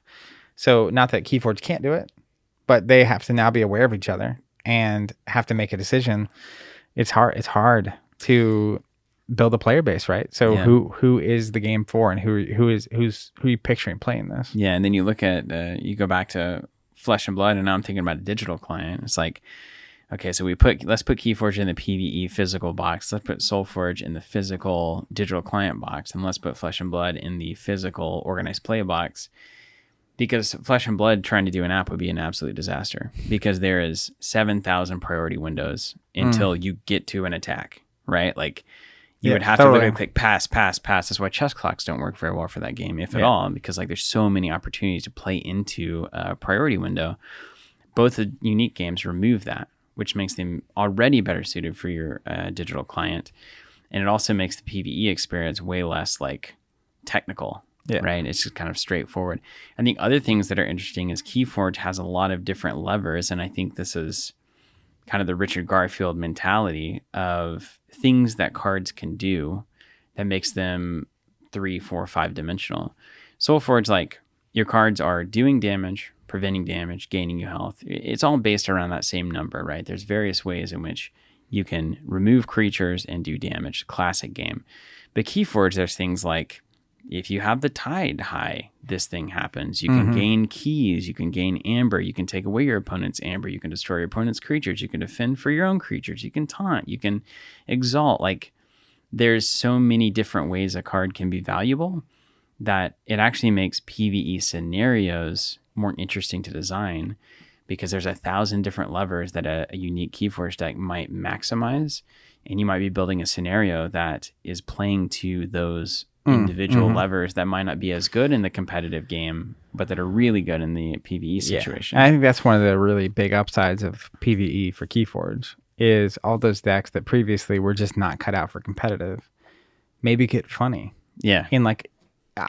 So not that KeyForge can't do it, but they have to now be aware of each other and have to make a decision. It's hard. It's hard to build a player base, right? So who is the game for, and who are you picturing playing this? Yeah, and then you look at you go back to Flesh and Blood, and now I'm thinking about a digital client. It's like, okay, so let's put KeyForge in the PvE physical box. Let's put SolForge in the physical digital client box, and let's put Flesh and Blood in the physical organized play box. Because Flesh and Blood trying to do an app would be an absolute disaster, because there is 7,000 priority windows until you get to an attack, right? Like you would have to literally click pass. That's why chess clocks don't work very well for that game, if at all, because like there's so many opportunities to play into a priority window. Both the unique games remove that, which makes them already better suited for your digital client. And it also makes the PvE experience way less like technical. Yeah. Right. It's just kind of straightforward. I think other things that are interesting is KeyForge has a lot of different levers. And I think this is kind of the Richard Garfield mentality of things that cards can do that makes them 3, 4, 5 dimensional. SolForge, like your cards are doing damage, preventing damage, gaining you health. It's all based around that same number, right? There's various ways in which you can remove creatures and do damage. Classic game. But KeyForge, there's things like, if you have the tide high, this thing happens. You can gain keys. You can gain amber. You can take away your opponent's amber. You can destroy your opponent's creatures. You can defend for your own creatures. You can taunt. You can exalt. Like, there's so many different ways a card can be valuable that it actually makes PvE scenarios more interesting to design, because there's 1,000 different levers that a unique KeyForge deck might maximize. And you might be building a scenario that is playing to those individual levers that might not be as good in the competitive game, but that are really good in the PvE situation. I think that's one of the really big upsides of PvE for KeyForge, is all those decks that previously were just not cut out for competitive maybe get funny. Yeah. And like,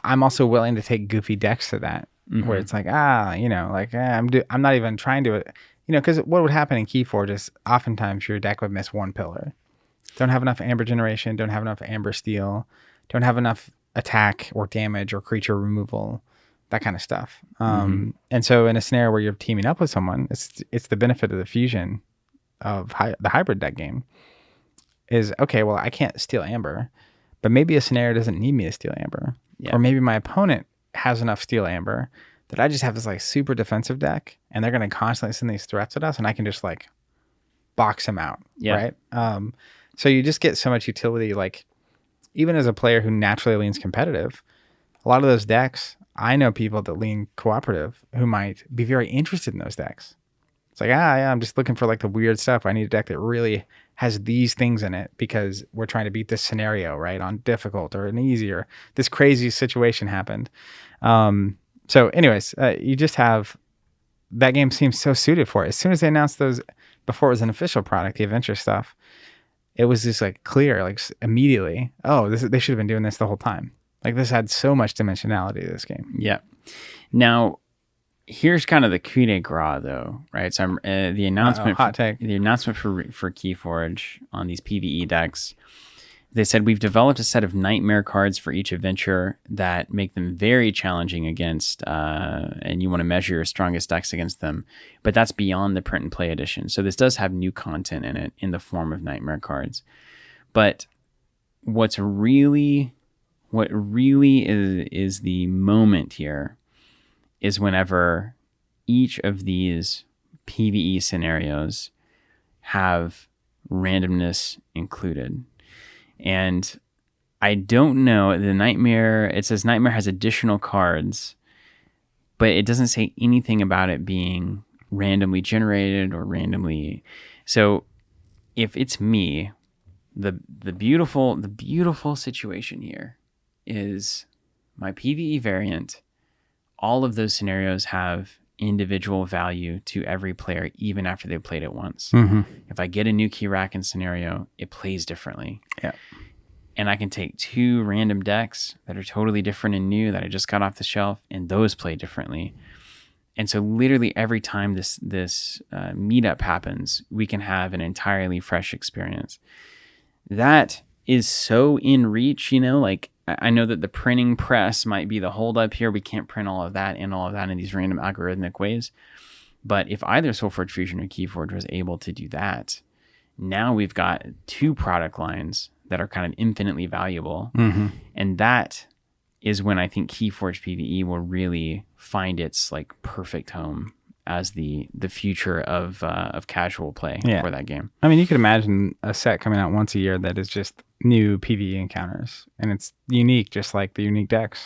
I'm also willing to take goofy decks to that, where it's like, I'm not even trying to, because what would happen in KeyForge is oftentimes your deck would miss one pillar. Don't have enough amber generation, don't have enough amber steal, don't have enough attack or damage or creature removal, that kind of stuff. And so in a scenario where you're teaming up with someone, it's the benefit of the fusion of the hybrid deck game is, okay, well, I can't steal amber, but maybe a scenario doesn't need me to steal amber. Yeah. Or maybe my opponent has enough steal amber that I just have this like super defensive deck, and they're going to constantly send these threats at us, and I can just like box them out. Yeah. Right. So you just get so much utility, like, even as a player who naturally leans competitive, a lot of those decks, I know people that lean cooperative who might be very interested in those decks. It's like, I'm just looking for like the weird stuff. I need a deck that really has these things in it because we're trying to beat this scenario, right? On difficult or an easier. This crazy situation happened. So anyways, you just have, that game seems so suited for it. As soon as they announced those, before it was an official product, the adventure stuff, it was just like clear, like immediately, they should have been doing this the whole time. Like, this had so much dimensionality to this game. Yeah. Now, here's kind of the coup de grace, though, right? So the announcement, hot take. The announcement for KeyForge on these PvE decks, they said, we've developed a set of nightmare cards for each adventure that make them very challenging against, and you want to measure your strongest decks against them. But that's beyond the print and play edition. So this does have new content in it in the form of nightmare cards. But what really is the moment here is whenever each of these PvE scenarios have randomness included. And I don't know, the Nightmare, it says Nightmare has additional cards, but it doesn't say anything about it being randomly generated or randomly. So if it's me, the beautiful situation here is my PvE variant. All of those scenarios have individual value to every player, even after they've played it once. Mm-hmm. If I get a new Keyracken scenario, it plays differently. Yeah. And I can take 2 random decks that are totally different and new that I just got off the shelf, and those play differently. And so literally every time this meetup happens, we can have an entirely fresh experience. That is so in reach, like I know that the printing press might be the holdup here. We can't print all of that in these random algorithmic ways. But if either SolForge Fusion or KeyForge was able to do that, now we've got 2 product lines that are kind of infinitely valuable. Mm-hmm. And that is when I think KeyForge PvE will really find its like perfect home as the future of casual play for that game. I mean, you could imagine a set coming out once a year that is just new PvE encounters, and it's unique, just like the unique decks.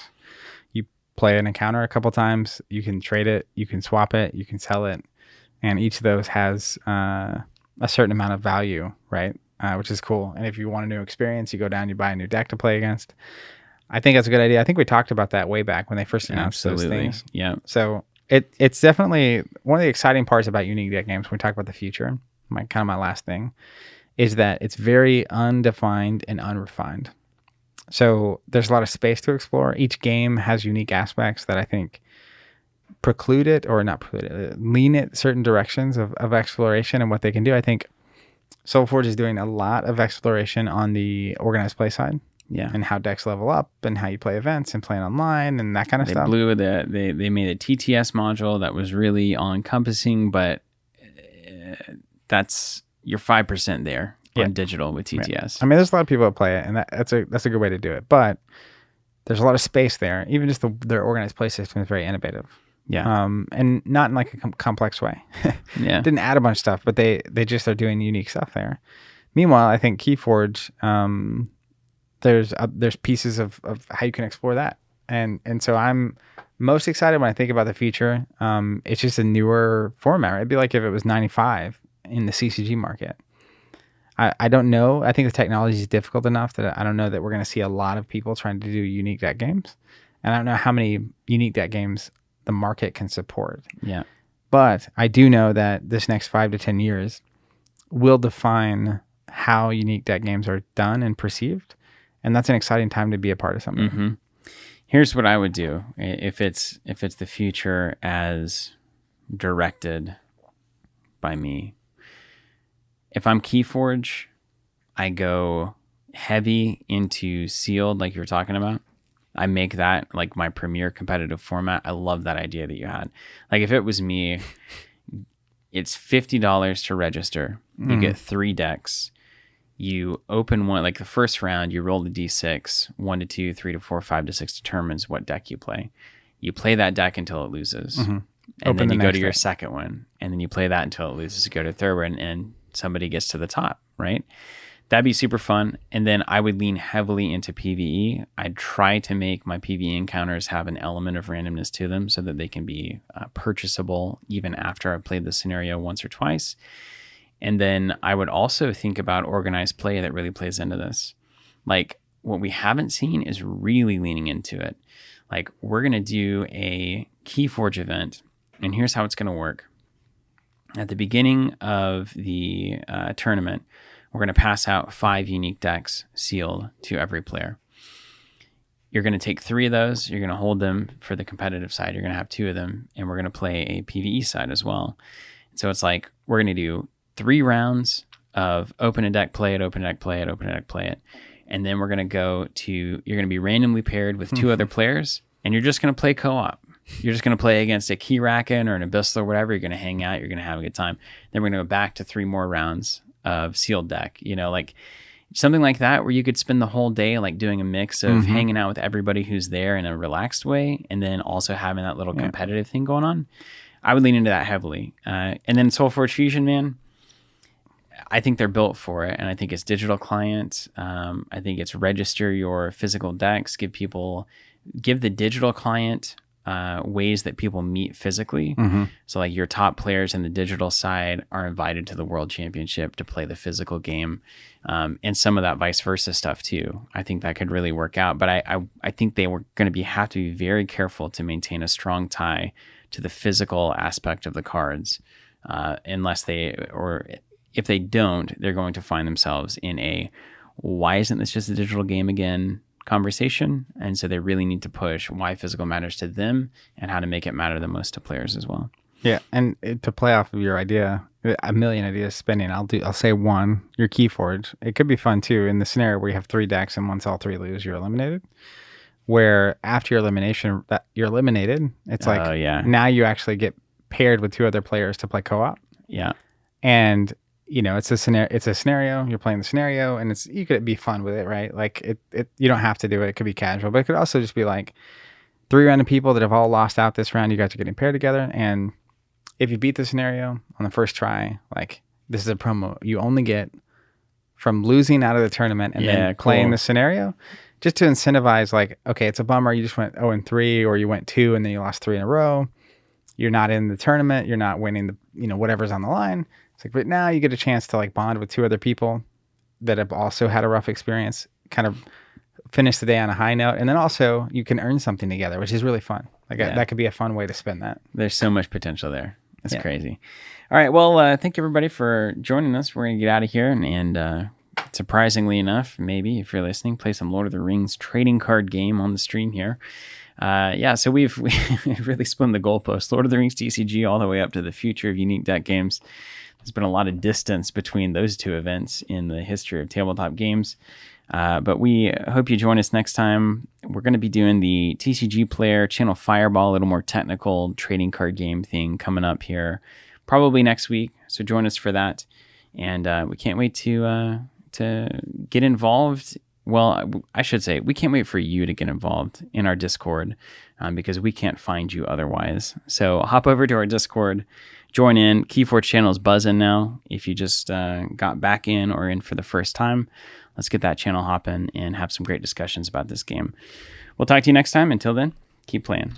You play an encounter a couple times, you can trade it, you can swap it, you can sell it, and each of those has a certain amount of value, right? Which is cool. And if you want a new experience, you go down, you buy a new deck to play against. I think that's a good idea. I think we talked about that way back when they first announced those things. Yeah. So it's definitely one of the exciting parts about unique deck games when we talk about the future. My last thing is that it's very undefined and unrefined. So there's a lot of space to explore. Each game has unique aspects that I think preclude it, or not preclude it, lean it certain directions of exploration and what they can do. I think SolForge is doing a lot of exploration on the organized play side. Yeah. And how decks level up and how you play events and playing online and that kind of stuff. They made a TTS module that was really all encompassing, but that's you're 5% there on digital with TTS. Right. I mean, there's a lot of people that play it, and that's a good way to do it. But there's a lot of space there. Even just their organized play system is very innovative. Yeah. And not in like a complex way. Yeah. Didn't add a bunch of stuff, but they just are doing unique stuff there. Meanwhile, I think KeyForge, there's pieces of how you can explore that. And so I'm most excited when I think about the future. It's just a newer format. It'd be like if it was 95 in the CCG market. I don't know. I think the technology is difficult enough that I don't know that we're going to see a lot of people trying to do unique deck games. And I don't know how many unique deck games the market can support. Yeah. But I do know that this next 5 to 10 years will define how unique deck games are done and perceived. And that's an exciting time to be a part of something. Mm-hmm. Here's what I would do if it's the future as directed by me. If I'm KeyForge, I go heavy into sealed, like you were talking about. I make that like my premier competitive format. I love that idea that you had. Like if it was me, it's $50 to register. You get 3 decks. You open one, like the first round, you roll the D6, 1 to 2, 3 to 4, 5 to 6 determines what deck you play. You play that deck until it loses. Mm-hmm. And then you go to your second one, and then you play that until it loses. You go to the third one, and somebody gets to the top, right? That'd be super fun. And then I would lean heavily into PvE. I'd try to make my PvE encounters have an element of randomness to them so that they can be purchasable even after I've played the scenario once or twice. And then I would also think about organized play that really plays into this. Like what we haven't seen is really leaning into it. Like we're going to do a KeyForge event, and here's how it's going to work. At the beginning of the tournament, we're going to pass out 5 unique decks sealed to every player. You're going to take 3 of those. You're going to hold them for the competitive side. You're going to have 2 of them, and we're going to play a PvE side as well. So it's like we're going to do 3 rounds of open a deck, play it, open a deck, play it, open a deck, play it. And then we're going to go to, you're going to be randomly paired with 2 other players, and you're just going to play co-op. You're just going to play against a Keyracken or an Abyssal or whatever. You're going to hang out. You're going to have a good time. Then we're going to go back to 3 more rounds of sealed deck, like something like that, where you could spend the whole day like doing a mix of hanging out with everybody who's there in a relaxed way, and then also having that little competitive thing going on. I would lean into that heavily. And then SolForge Fusion, man, I think they're built for it. And I think it's digital client. I think it's register your physical decks, give the digital client ways that people meet physically. So like your top players in the digital side are invited to the World Championship to play the physical game, and some of that vice versa stuff too. I think that could really work out, but I think they were going to have to be very careful to maintain a strong tie to the physical aspect of the cards, if they don't, they're going to find themselves in a why isn't this just a digital game again conversation. And so they really need to push why physical matters to them and how to make it matter the most to players as well. Yeah, and to play off of your idea, a million ideas spinning. I'll say one, your KeyForge. It could be fun too in the scenario where you have 3 decks and once all 3 lose, you're eliminated. Where after your elimination, that you're eliminated, it's like now you actually get paired with 2 other players to play co-op. Yeah, and it's a scenario. You're playing the scenario, and you could be fun with it, right? Like it you don't have to do it. It could be casual, but it could also just be like 3 random people that have all lost out this round. You guys are getting paired together, and if you beat the scenario on the first try, like this is a promo you only get from losing out of the tournament and then playing the scenario, just to incentivize. Like, okay, it's a bummer you just went 0-3, or you went 2 and then you lost 3 in a row. You're not in the tournament. You're not winning the whatever's on the line. It's like, but now you get a chance to like bond with 2 other people that have also had a rough experience, kind of finish the day on a high note, and then also you can earn something together, which is really fun. Like that could be a fun way to spend that. There's so much potential there. It's crazy. All right, well, thank you everybody for joining us. We're gonna get out of here, and surprisingly enough, maybe if you're listening, play some Lord of the Rings trading card game on the stream here. So we've really spun the goalpost. Lord of the Rings TCG all the way up to the future of unique deck games. There's been a lot of distance between those 2 events in the history of tabletop games. But we hope you join us next time. We're going to be doing the TCG Player Channel Fireball, a little more technical trading card game thing coming up here probably next week. So join us for that. And we can't wait to get involved. Well, I should say, we can't wait for you to get involved in our Discord because we can't find you otherwise. So hop over to our Discord, join in. KeyForge channel is buzzing now. If you just got back in or in for the first time, let's get that channel hopping and have some great discussions about this game. We'll talk to you next time. Until then, keep playing.